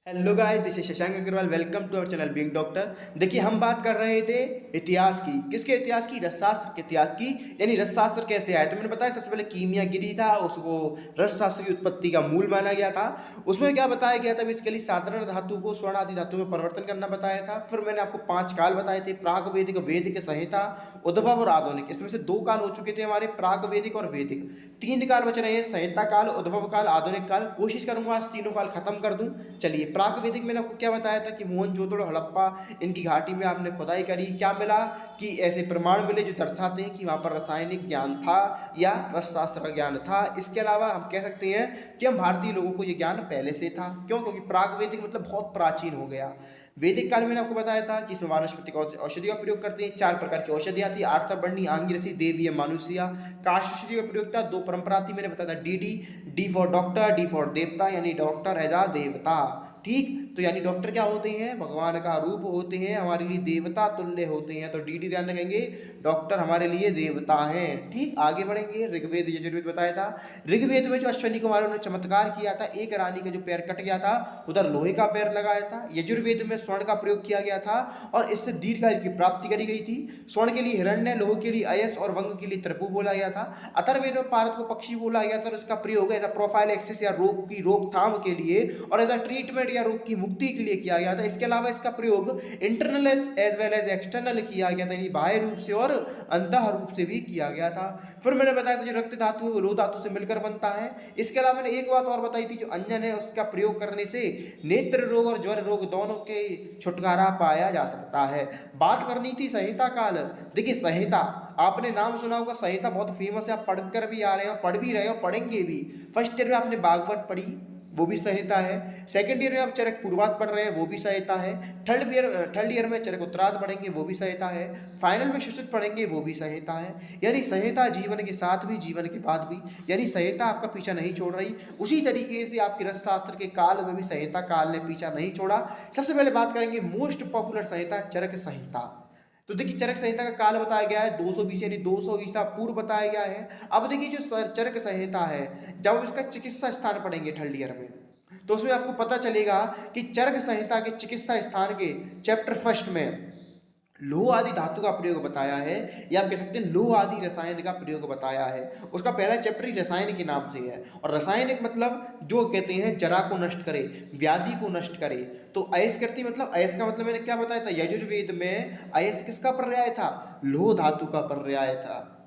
Hello guys, this is Shashank Agarwal. Welcome to our channel Being Doctor. देखिए, हम बात कर रहे थे इतिहास की। किसके इतिहास की? रसशास्त्र के इतिहास की। यानी रसशास्त्र कैसे आया। तो मैंने बताया सबसे पहले कीमिया गिरी था, उसको रसशास्त्र की उत्पत्ति का मूल माना गया था। उसमें क्या बताया गया था? बेसिकली साधारण धातु को स्वर्ण आदि धातु में परिवर्तन करना बताया था। फिर मैंने आपको 5 काल बताए थे: प्राक वैदिक, वैदिक, संहिता, उद्भव और आधुनिक। इसमें से 2 काल हो चुके थे हमारे, प्राक वैदिक और वैदिक। 3 काल बच रहे हैं: संहिता काल, उद्भव काल, आधुनिक काल। कोशिश करूंगा आज तीनों काल खत्म कर दूं। चलिए, प्राक वैदिक मैंने आपको क्या बताया था कि मोहनजोदड़ो, हड़प्पा, इनकी घाटी में आपने खुदाई करी। क्या मिला? कि ऐसे प्रमाण मिले जो दर्शाते हैं कि वहां पर रासायनिक ज्ञान था या रसशास्त्र का ज्ञान था। इसके अलावा हम कह सकते हैं कि हम भारतीय लोगों को ये ज्ञान पहले से था। क्यों? क्योंकि प्राक वैदिक मतलब बहुत प्राचीन हो गया। वैदिक काल में मैंने आपको बताया था कि इसमें वानस्पतिक औषधि का प्रयोग करते हैं। 4 प्रकार की औषधियां थी: आर्तवर्णी, आंगिरसी, देवीय, मानुषिया। काष्ठौषधि का प्रयोग था। 2 परंपरा थी, मैंने बताया था DD, D for doctor, D for देवता, यानी डॉक्टर एज आ देवता। ठीक, तो यानी डॉक्टर क्या होते हैं? भगवान का रूप होते हैं, हमारे लिए देवता तुल्य होते हैं। तो डीडी ध्यान रखेंगे, डॉक्टर हमारे लिए देवता हैं। ठीक, आगे बढ़ेंगे। ऋग्वेद यजुर्वेद बताया था। ऋग्वेद में जो अश्वनी कुमारों ने चमत्कार किया था, एक रानी का जो पैर कट गया था, उधर लोहे का पैर लगाया था। यजुर्वेद में स्वर्ण का प्रयोग किया गया था और इससे दीर्घायु की प्राप्ति करी गई थी। स्वर्ण के लिए हिरण्य, लोह के लिए अयस और वंग के लिए त्रिपु बोला गया था। अथर्ववेद में पारद को पक्षी बोला गया था और इसका प्रयोग एज प्रोफाइल एक्सिस या रोग की रोकथाम के लिए और एज ट्रीटमेंट या रोग की मुक्ति के लिए किया गया था। इसके अलावा इसका प्रयोग internal as well as external किया गया था, यानी बाह्य रूप से और अंतः रूप से भी किया गया था। फिर मैंने बताया था जो रक्त धातु है वो लोह धातु से मिलकर बनता है। इसके अलावा मैंने एक बात और बताई थी, जो अंजन है उसका प्रयोग करने से नेत्र रोग और ज्वर रोग दोनों के छुटकारा पाया जा सकता है। बात करनी थी संहिता काल। देखिए, संहिता आपने नाम सुना होगा, संहिता बहुत फेमस है, आप पढ़कर भी आ रहे हो, पढ़ भी रहे हो, पढ़ेंगे भी। फर्स्ट ईयर में आपने भागवत पढ़ी, वो भी संहिता है। सेकंड ईयर में आप चरक पूर्वात पढ़ रहे हैं, वो भी संहिता है। थर्ड ईयर में चरक उत्तरार्ध पढ़ेंगे, वो भी संहिता है। फाइनल में सुश्रुत पढ़ेंगे, वो भी संहिता है। यानी संहिता जीवन के साथ भी, जीवन के बाद भी, यानी संहिता आपका पीछा नहीं छोड़ रही। उसी तरीके से आपके रसशास्त्र के काल में भी संहिता काल ने पीछा नहीं छोड़ा। सबसे पहले बात करेंगे मोस्ट पॉपुलर संहिता, चरक संहिता। तो देखिए, चरक संहिता का काल बताया गया है 220 यानी 200 ईसा पूर्व बताया गया है। अब देखिए, जो चरक संहिता है, जब हम इसका चिकित्सा स्थान पढ़ेंगे थर्ड ईयर में, तो उसमें आपको पता चलेगा कि चरक संहिता के चिकित्सा स्थान के चैप्टर फर्स्ट में लोह आदि धातु का प्रयोग बताया है, या आप कह सकते हैं लोह आदि रसायन का प्रयोग बताया है। उसका पहला चैप्टर ही रसायन के नाम से है। और रासायनिक मतलब जो कहते हैं जरा को नष्ट करे, व्याधि को नष्ट करे। तो अयस करती मतलब, अयस का मतलब मैंने क्या बताया था? यजुर्वेद में अयस किसका पर्याय था? लोह धातु का पर्याय था।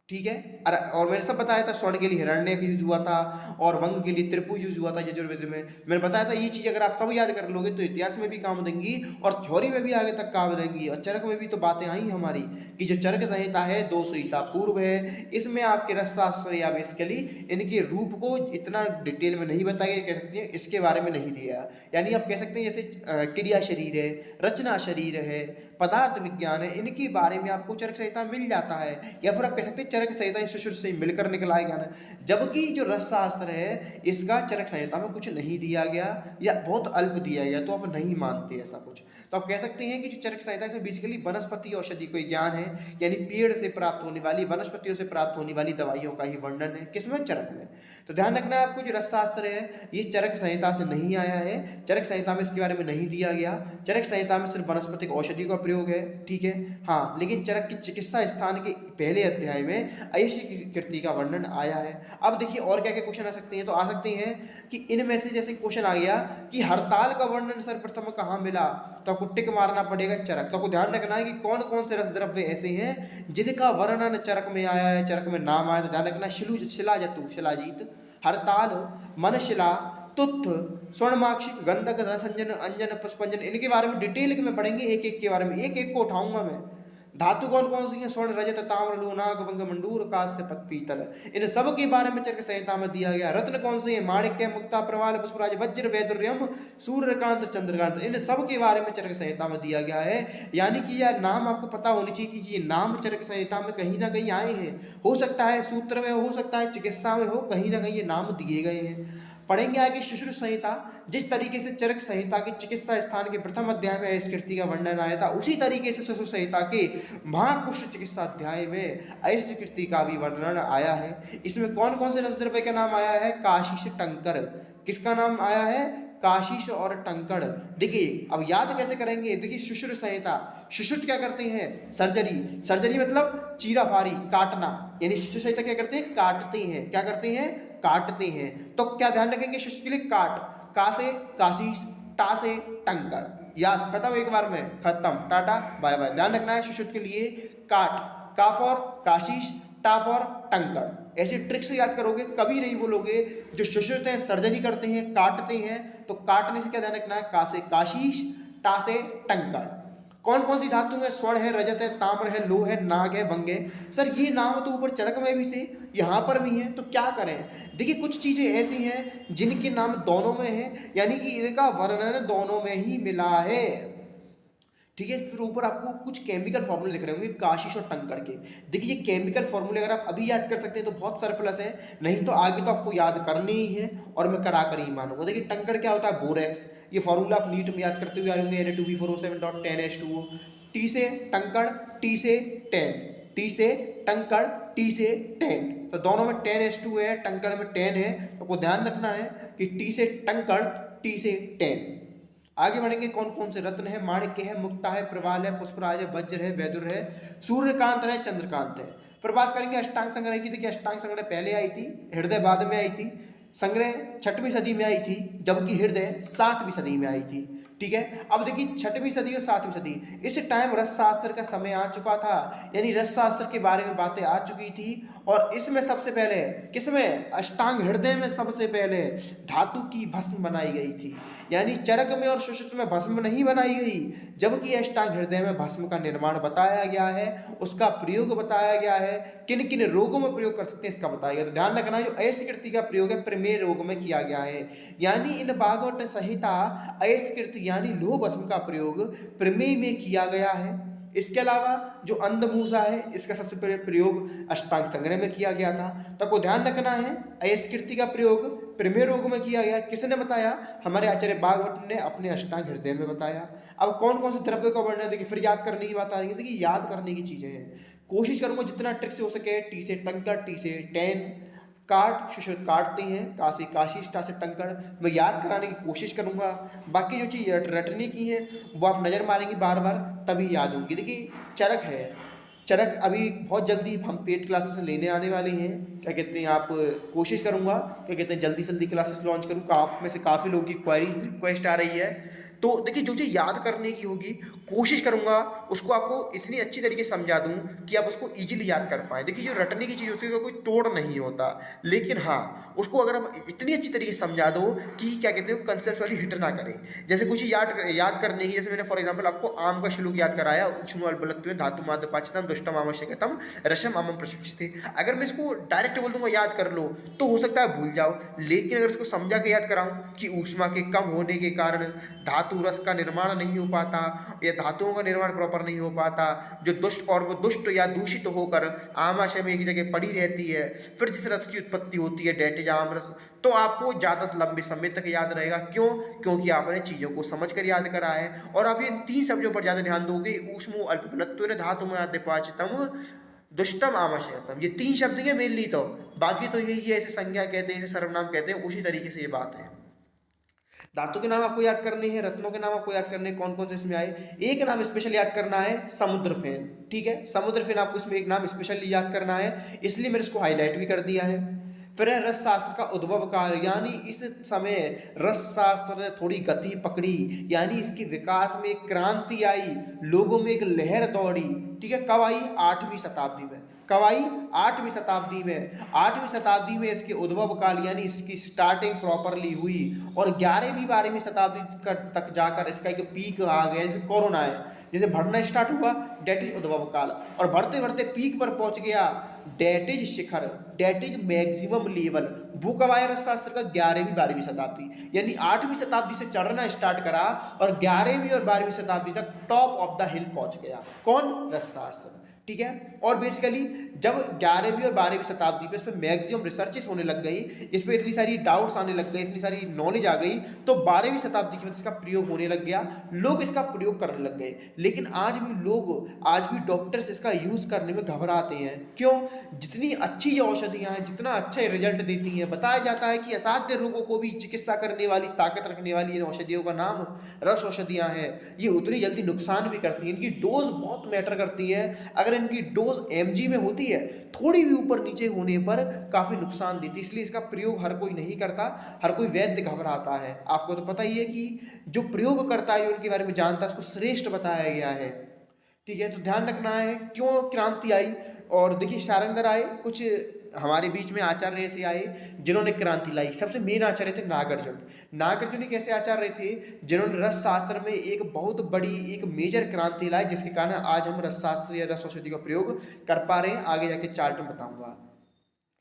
ठीक है। और मैंने सब बताया था, स्वर्ण के लिए हिरण्य का यूज हुआ था और वंग के लिए त्रिपु यूज हुआ था यजुर्वेद में। मैंने बताया था ये चीज अगर आप तब याद कर लोगे तो इतिहास में भी काम देंगी और थ्योरी में भी आगे तक काम देंगी। और चरक में भी तो बातें आई हमारी कि जो चरक संहिता है 200 ईसा पूर्व है। इसमें आपके रसशास्त्र या बेसिकली इनके रूप को इतना डिटेल में नहीं बताया, कह सकते हैं इसके बारे में नहीं दिया। यानी आप कह सकते हैं जैसे क्रिया शरीर है, रचना शरीर है, पदार्थ विज्ञान है, इनके बारे में आपको चरक संहिता मिल जाता है। या फिर आप कह सकते हैं चरक संहिता शुरू से मिलकर निकला है ज्ञान। जबकि जो रसशास्त्र है इसका चरक संहिता में कुछ नहीं दिया गया या बहुत अल्प दिया गया, तो आप नहीं मानते ऐसा कुछ। तो आप कह सकते हैं कि जो चरक संहिता है बेसिकली वनस्पति औषधि कोई ज्ञान है, यानी पेड़ से प्राप्त होने वाली, वनस्पतियों से प्राप्त होने वाली दवाइयों का ही वर्णन है। किसमें? चरक में। तो ध्यान रखना है आपको, जो रसशास्त्र है ये चरक संहिता से नहीं आया है। चरक संहिता में इसके बारे में नहीं दिया गया। चरक संहिता में सिर्फ वनस्पतिक औषधि का प्रयोग है। ठीक है, हाँ, लेकिन चरक की चिकित्सा स्थान के पहले अध्याय में अयशी की कृति का वर्णन आया है। अब देखिए और क्या क्या क्वेश्चन आ सकते हैं। तो आ सकते हैं कि इनमें से जैसे क्वेश्चन आ गया कि हड़ताल का वर्णन सर्वप्रथम कहाँ मिला, तो आपको टिक मारना पड़ेगा चरक। तो आपको ध्यान रखना है कि कौन कौन से रस द्रव्य ऐसे हैं जिनका वर्णन चरक में आया है, चरक में नाम आया। तो ध्यान रखना, शिलाजतु, शिलाजीत, हड़ताल, मनशिला, तुत्थ, स्वर्णमाक्षिक, गंधक, रसंजन, अंजन, पुष्पंजन, इनके बारे में डिटेल में पढ़ेंगे। एक एक के बारे में एक एक को उठाऊंगा मैं। धातु कौन कौन सी है? स्वर्ण, रजत, ताम्र, लोह, नाग, वंग, मंडूर, कांस्य, पीतल, इन सब के बारे में चरक संहिता में दिया गया। रत्न कौन से हैं? माणिक्य, मुक्ता, प्रवाल, पुष्पराज, वज्र, वैदुर्यम, सूर्यकांत, चंद्रकांत, इन सब के बारे में चरक संहिता में दिया गया है। यानी कि यार नाम आपको पता होनी चाहिए कि ये नाम चरक संहिता में कहीं ना कहीं आए हैं। हो सकता है सूत्र में, हो सकता है चिकित्सा में हो, कहीं ना कहीं ये नाम दिए गए हैं। पढ़ेंगे आगे सुश्रुत संहिता। जिस तरीके से चरक संहिता के चिकित्सा स्थान के प्रथम अध्याय में अयस्कृति का वर्णन आया था, उसी तरीके से सुश्रुत संहिता के महाकुष्ठ चिकित्सा अध्याय में अयस्कृति का भी वर्णन आया है। इसमें कौन कौन से रसद्रव्य का नाम आया है? काशीश, टंकर। किसका नाम आया है? काशीश और टंकड़। देखिए अब याद कैसे करेंगे? देखिए सुश्रुत संहिता, सुश्रुत क्या करते हैं? सर्जरी। सर्जरी मतलब चीराफारी, काटना, यानी सुश्रुत संहिता क्या करते हैं? काटते हैं। क्या करते हैं? काटते हैं। तो क्या ध्यान रखेंगे सुश्रुत के लिए? काट। का से काशीश, टा से टंकड़। याद, खत्म एक बार में, खत्म, टाटा बाय बाय। ध्यान रखना है सुश्रुत के लिए काट, का फॉर काशीश, टा फॉर टंकड़। ऐसे ट्रिक से याद करोगे, कभी नहीं बोलोगे। जो सुश्रुत है सर्जरी करते हैं, काटते हैं, तो काटने से क्या ध्यान रखना है? का से काशीश, टा से टंकड़। कौन कौन सी धातु है? स्वर्ण है, रजत है, ताम्र है, लोह है, नाग है, भंग है। सर ये नाम तो ऊपर चरक में भी थे, यहाँ पर भी हैं, तो क्या करें? देखिए कुछ चीजें ऐसी हैं जिनके नाम दोनों में है, यानी कि इनका वर्णन दोनों में ही मिला है। ठीक है, फिर ऊपर आपको कुछ केमिकल फॉर्मूले दिख रहे होंगे काशीश और टंकड़ के। देखिए ये केमिकल फॉर्मूले अगर आप अभी याद कर सकते हैं तो बहुत सारे प्लस है, नहीं तो आगे तो आपको याद करनी ही है, और मैं करा कर ही मानूंगा। देखिए टंकड़ क्या होता है? बोरेक्स। ये फॉर्मूला आप नीट में याद करते हुए आ रहे होंगे, Na2B4O7.10H2O। टी से टंकड़, टी से 10, टी से टंकड़, टी से 10, तो दोनों में 10H2 है, टंकड़ में 10 है, तो आपको ध्यान रखना है कि टी से टंकड़, टी से 10। आगे बढ़ेंगे, कौन कौन से रत्न है? माणिक्य है, मुक्ता है, प्रवाल है, पुष्पराज है, वज्र है, वैदुर है, सूर्यकांत है, चंद्रकांत है। फिर बात करेंगे अष्टांग संग्रह की। देखिए अष्टांग संग्रह पहले आई थी, हृदय बाद में आई थी। संग्रह 6वीं सदी में आई थी, जबकि हृदय 7वीं सदी में आई थी। ठीक है, अब देखिए 6वीं सदी और 7वीं सदी, इस टाइम रसशास्त्र का समय आ चुका था, यानी रसशास्त्र के बारे में बातें आ चुकी थी। और इसमें सबसे पहले किसमें? अष्टांग हृदय में सबसे पहले धातु की भस्म बनाई गई थी, यानी चरक में और सुश्रुत में भस्म नहीं बनाई गई, जबकि अष्टांग हृदय में भस्म का निर्माण बताया गया है, उसका प्रयोग बताया गया है, किन किन रोगों में प्रयोग कर सकते हैं इसका बताया गया। तो ध्यान रखना जो अयस्कृति का प्रयोग है प्रमेय रोग में किया गया है, यानी इन भागवत संहिता अयस्कृति यानी लोह भस्म का प्रयोग प्रमेय में किया गया है। इसके अलावा जो अंधमूसा है, इसका सबसे पहले प्रयोग अष्टांग संग्रह में किया गया था। तो आपको ध्यान रखना है अयस्कृति का प्रयोग प्रमेय रोग में किया गया। किसने बताया? हमारे आचार्य भागवत ने अपने अष्टांग हृदय में बताया। अब कौन कौन से द्रव्य का वर्णन, देखिए फिर याद करने की बात आ रही है। देखिए याद करने की चीजें हैं, कोशिश करूंगा जितना ट्रिक से हो सके। टी से टंकड़, टी से 10, काट, सुश्रुत काटते हैं, काशी काशीश, टा से टंकड़, मैं याद कराने की कोशिश करूंगा। बाकी जो चीज़ रटने की है वो आप नज़र मारेंगे बार बार, तभी याद होंगी। देखिए चरक है, चरक अभी बहुत जल्दी हम पेड क्लासेस लेने आने वाले हैं। क्या कहते हैं, आप कोशिश करूंगा, क्या कहते हैं, जल्दी जल्दी क्लासेस लॉन्च करूँ। आप में से काफ़ी लोगों की क्वेरीज रिक्वेस्ट आ रही है, तो देखिए जो चीज़ याद करने की होगी कोशिश करूंगा उसको आपको इतनी अच्छी तरीके से समझा दूं कि आप उसको इजीली याद कर पाएँ। देखिए जो रटने की चीज़ होती है उसका कोई तोड़ नहीं होता, लेकिन हाँ उसको अगर आप इतनी अच्छी तरीके से समझा दो कि क्या कहते हैं कंसेप्चुअली हिट ना करें। जैसे कुछ याद करने की, जैसे मैंने फॉर एग्जाम्पल आपको आम का श्लोक याद कराया, उष्म बलत्व धातु माद्य पाचितम दुष्टम आवश्यकतम रसम आमम प्रशिक्षिते। अगर मैं इसको डायरेक्ट बोल दूंगा याद कर लो तो हो सकता है भूल जाओ, लेकिन अगर इसको समझा के याद कराऊं कि ऊष्मा के कम होने के कारण धातु रस का निर्माण नहीं हो पाता या धातुओं का निर्माण प्रॉपर नहीं हो पाता, जो दुष्ट और वो दुष्ट या दूषित होकर आमाशय में एक जगह पड़ी रहती है, फिर जिस रस की उत्पत्ति होती है डेटिज आम रस, तो आपको ज़्यादा लंबे समय तक याद रहेगा। क्यों? क्योंकि आपने चीज़ों को समझ कर याद करा है। और आप इन 3 शब्दों पर ज़्यादा ध्यान दोगे, ऊष्मो अल्पबलत्वेन धातुम आद्यपाचितम दुष्टम आमाशयतम, ये 3 शब्द हैं मेनली। तो बाकी तो यही है, ऐसे संज्ञा कहते हैं, ऐसे सर्वनाम कहते हैं, उसी तरीके से ये बात है। धातु के नाम आपको याद करने हैं, रत्नों के नाम आपको याद करने हैं, कौन कौन से इसमें आए। एक नाम स्पेशल याद करना है, समुद्र फेन। ठीक है, समुद्र फेन आपको इसमें एक नाम स्पेशली याद करना है, इसलिए मैंने इसको हाईलाइट भी कर दिया है। फिर है रस शास्त्र का उद्भव काल, यानी इस समय रस शास्त्र ने थोड़ी गति पकड़ी, यानी इसके विकास में एक क्रांति आई, लोगों में एक लहर दौड़ी। ठीक है, कब आई? 8वीं शताब्दी में। कब आई? 8वीं शताब्दी में। 8वीं शताब्दी में इसके उद्भव काल यानी इसकी स्टार्टिंग प्रॉपरली हुई, और 11वीं 12वीं शताब्दी तक जाकर इसका एक पीक आ गया। जैसे कोरोना है, जैसे बढ़ना स्टार्ट हुआ, डेट इज उद्भव काल, और बढ़ते बढ़ते पीक पर पहुंच गया, डेट इज शिखर, डेट इज मैक्सिमम लेवल। वो कब आया रसशास्त्र का? 11वीं 12वीं शताब्दी, यानी 8वीं शताब्दी से चढ़ना स्टार्ट करा और 11वीं और 12वीं शताब्दी तक टॉप ऑफ द हिल पहुंच गया। कौन? रसशास्त्र। ठीक है। और बेसिकली जब 11वीं और 12वीं शताब्दी पे इस पर मैक्सिमम रिसर्चेस होने लग गई, इस पर इतनी सारी डाउट्स आने लग गए, इतनी सारी नॉलेज आ गई, तो 12वीं शताब्दी के बाद इसका प्रयोग होने लग गया, लोग इसका प्रयोग करने लग गए। लेकिन आज भी डॉक्टर्स इसका यूज़ करने में घबराते हैं। क्यों? जितनी अच्छी ये औषधियाँ हैं, जितना अच्छा रिजल्ट देती हैं, बताया जाता है कि असाध्य रोगों को भी चिकित्सा करने वाली, ताकत रखने वाली इन औषधियों का नाम रस औषधियाँ हैं। ये उतनी जल्दी नुकसान भी करती हैं, इनकी डोज बहुत मैटर करती है। अगर इनकी डोज mg में होती है, थोड़ी भी ऊपर नीचे होने पर काफ़ी नुकसान देती है, इसलिए इसका प्रयोग हर कोई नहीं करता, हर कोई वैद्य घबराता है। आपको तो पता ही है कि जो प्रयोग करता है, जो इनके बारे में जानता है, उसको श्रेष्ठ बताया गया है। ठीक है, तो ध्यान रखना है क्यों क्रांति आई। और देखिए शारंगर आए, कुछ हमारे बीच में आचार्य ऐसे आए जिन्होंने क्रांति लाई। सबसे मेन आचार्य थे नागार्जुन। नागार्जुन एक ऐसे आचार्य थे जिन्होंने रस शास्त्र में एक बहुत बड़ी, एक मेजर क्रांति लाई, जिसके कारण आज हम रस शास्त्र या रस औषधि का प्रयोग कर पा रहे हैं। आगे जाके चार्ट में बताऊंगा।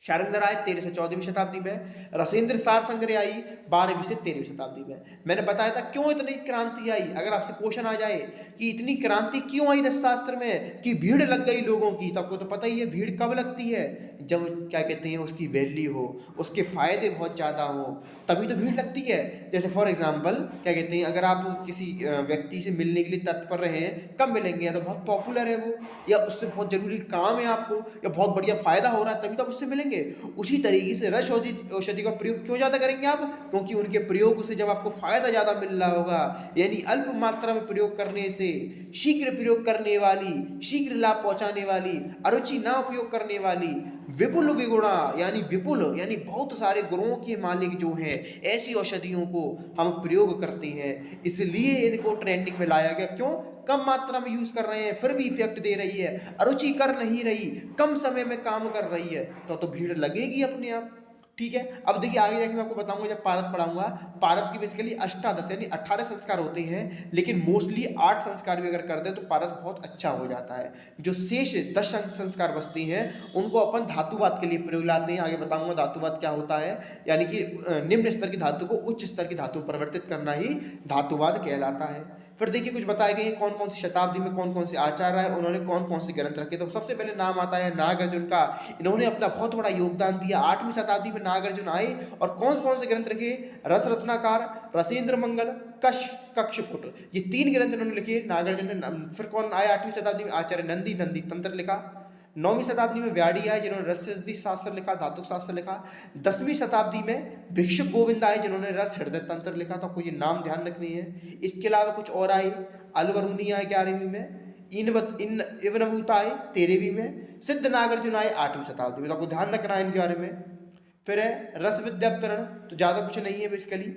शारंगर आए 13 से 14वीं शताब्दी में, रसेंद्र सारसंग्रह आई 12वीं से 13वीं शताब्दी में। मैंने बताया था क्यों इतनी क्रांति आई। अगर आपसे क्वेश्चन आ जाए कि इतनी क्रांति क्यों आई रसशास्त्र में, कि भीड़ लग गई लोगों की, तो आपको तो पता ही है भीड़ कब लगती है, जब क्या कहते हैं उसकी वैल्यू हो, उसके फायदे बहुत ज़्यादा हो, तभी तो भीड़ लगती है। जैसे फॉर एग्जाम्पल क्या कहते हैं, अगर आप किसी व्यक्ति से मिलने के लिए तत्पर रहे हैं, कब मिलेंगे? या तो बहुत पॉपुलर है वो, या उससे बहुत जरूरी काम है आपको, या बहुत बढ़िया फायदा हो रहा है, तभी तो आप उससे मिलेंगे। उसी तरीके से रस औषधि का प्रयोग क्यों ज़्यादा करेंगे आप? क्योंकि उनके प्रयोग से जब आपको फायदा ज़्यादा मिल रहा होगा, यानी अल्प मात्रा में प्रयोग करने से शीघ्र प्रयोग करने वाली, शीघ्र लाभ पहुंचाने वाली, अरुचि ना उपयोग करने वाली, विपुल विगुणा यानी बहुत सारे गुणों के मालिक जो हैं, ऐसी औषधियों को हम प्रयोग करते हैं। इसलिए इनको ट्रेंडिंग में लाया गया। क्यों? कम मात्रा में यूज कर रहे हैं, फिर भी इफेक्ट दे रही है, अरुचि कर नहीं रही, कम समय में काम कर रही है, तो भीड़ लगेगी अपने आप। ठीक है, अब देखिए आगे जाके मैं आपको बताऊंगा, जब पारद पढ़ाऊंगा। पारद की बेसिकली अष्टादश यानी 18 संस्कार होते हैं, लेकिन मोस्टली 8 संस्कार भी अगर कर दे तो पारद बहुत अच्छा हो जाता है। जो शेष 10 संस्कार बचते हैं उनको अपन धातुवाद के लिए प्रयोग लाते हैं। आगे बताऊंगा धातुवाद क्या होता है, यानी कि निम्न स्तर की धातु को उच्च स्तर की धातु में परिवर्तित करना ही धातुवाद कहलाता है। फिर देखिए कुछ बताए गए कौन कौन सी शताब्दी में कौन कौन से आचार्य है, उन्होंने कौन कौन से ग्रंथ रखे। तो सबसे पहले नाम आता है नागार्जुन का। इन्होंने अपना बहुत बड़ा योगदान दिया। 8वीं शताब्दी में नागार्जुन आए और कौन कौन से ग्रंथ रखे? रस रत्नाकर, रसेंद्र मंगल, कक्षपुट, ये 3 ग्रंथ इन्होंने लिखे नागार्जुन ने। फिर कौन आया 8वीं शताब्दी में? आचार्य नंदी तंत्र लिखा। 9वीं शताब्दी में व्याड़ी आए जिन्होंने रस शास्त्र लिखा, धातुक शास्त्र लिखा। 10वीं शताब्दी में भिक्षुक गोविंद आए जिन्होंने रस हृदय तंत्र लिखा। तो आपको ये नाम ध्यान रखनी है। इसके अलावा कुछ और आए, अलवरुणी आए 11वीं में, इवनभूत आए 13वीं में, सिद्ध नागार्जुन आए 8वीं शताब्दी में। तो आपको ध्यान रखना है इनके बारे में। फिर है रस विद्यावतरण, तो ज़्यादा कुछ नहीं है बेसिकली,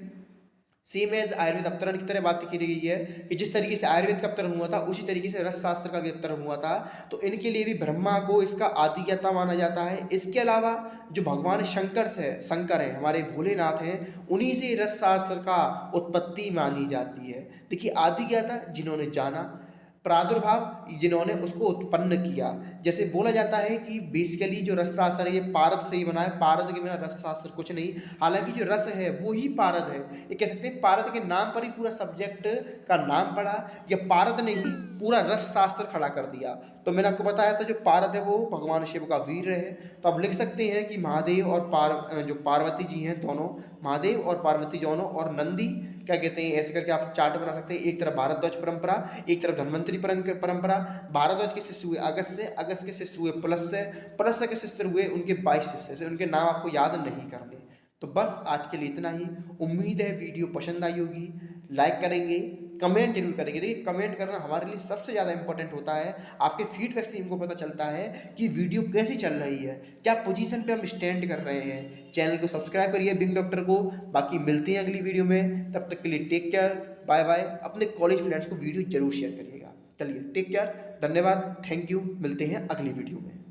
सेम एज आयुर्वेद अवतरण की तरह बात की गई है कि जिस तरीके से आयुर्वेद का अवतरण हुआ था उसी तरीके से रस शास्त्र का भी अवतरण हुआ था। तो इनके लिए भी ब्रह्मा को इसका आदिज्ञाता माना जाता है। इसके अलावा जो भगवान शंकर है, हमारे भोलेनाथ हैं, उन्हीं से रस शास्त्र का उत्पत्ति मानी जाती है। देखिए आदिज्ञाता जिन्होंने जाना, प्रादुर्भाव जिन्होंने उसको उत्पन्न किया। जैसे बोला जाता है कि बेसिकली जो रस शास्त्र है ये पारद से ही बना है, पारद के बिना रस शास्त्र कुछ नहीं। हालांकि जो रस है वो ही पारद है, ये कह सकते हैं पारद के नाम पर ही पूरा सब्जेक्ट का नाम पड़ा, या पारद ने ही पूरा रस शास्त्र खड़ा कर दिया। तो मैंने आपको बताया था जो पारद है वो भगवान शिव का वीर है। तो आप लिख सकते हैं कि महादेव और जो पार्वती जी हैं दोनों, महादेव और पार्वती दोनों, और नंदी क्या कहते हैं, ऐसे करके आप चार्ट बना सकते हैं। एक तरफ भारद्वाज परंपरा, एक तरफ धन्वंतरी परंपरा। भारद्वाज के शिष्य हुए अगस्त से, अगस्त के शिष्य हुए प्लस से, प्लस के शिष्य हुए उनके 22 शिष्य से। उनके नाम आपको याद नहीं करने। तो बस आज के लिए इतना ही। उम्मीद है वीडियो पसंद आई होगी। लाइक करेंगे, कमेंट जरूर करेंगे। देखिए कमेंट करना हमारे लिए सबसे ज़्यादा इंपॉर्टेंट होता है। आपके फीडबैक से हमको पता चलता है कि वीडियो कैसी चल रही है, क्या पोजीशन पे हम स्टैंड कर रहे हैं। चैनल को सब्सक्राइब करिए बिंग डॉक्टर को। बाकी मिलते हैं अगली वीडियो में, तब तक के लिए टेक केयर, बाय बाय। अपने कॉलेज फ्रेंड्स को वीडियो जरूर शेयर करिएगा। चलिए टेक केयर, धन्यवाद, थैंक यू, मिलते हैं अगली वीडियो में।